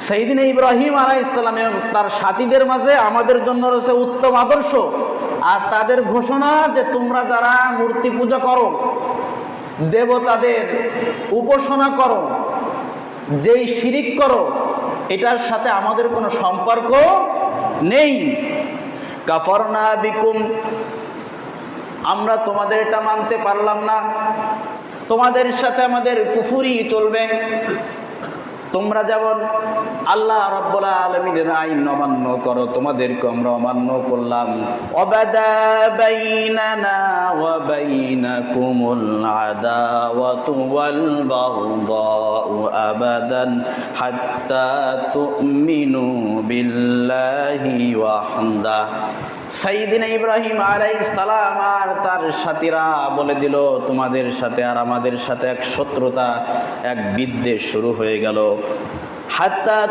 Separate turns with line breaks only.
সাইয়েদিনা ইব্রাহিম আলাইহিস সালাম এবং তার সাথীদের মাঝে আমাদের জন্য রয়েছে উত্তম আদর্শ। আর তাদের ঘোষণা যে তোমরা যারা মূর্তি পূজা করো, দেবতাদের উপাসনা করো, যেই শিরিক করো, এটার সাথে আমাদের কোনো সম্পর্ক নেই। কাফারনা বিকুম, আমরা তোমাদের এটা মানতে পারলাম না, তোমাদের সাথে আমাদের কুফরি চলবে। তোমরা যেমন আল্লাহ রাব্বুল আলামিনের আইন অমান্য করো, তোমাদেরকে আমরা অমান্য করলাম। ওয়াবাদা বাইনানা ওয়া বাইনাকুমুল আদাওয়াতু ওয়াল বাগদাউ আবাদান হাত্তা তুমিনু বিল্লাহি ওয়াহদা। সাইয়েদিনা ইব্রাহিম আলাইহিস সালাম আর তার সাথীরা বলে দিল, তোমাদের সাথে আর আমাদের সাথে এক শত্রুতা, এক বিদ্বেষ শুরু হয়ে গেল। হাত্তা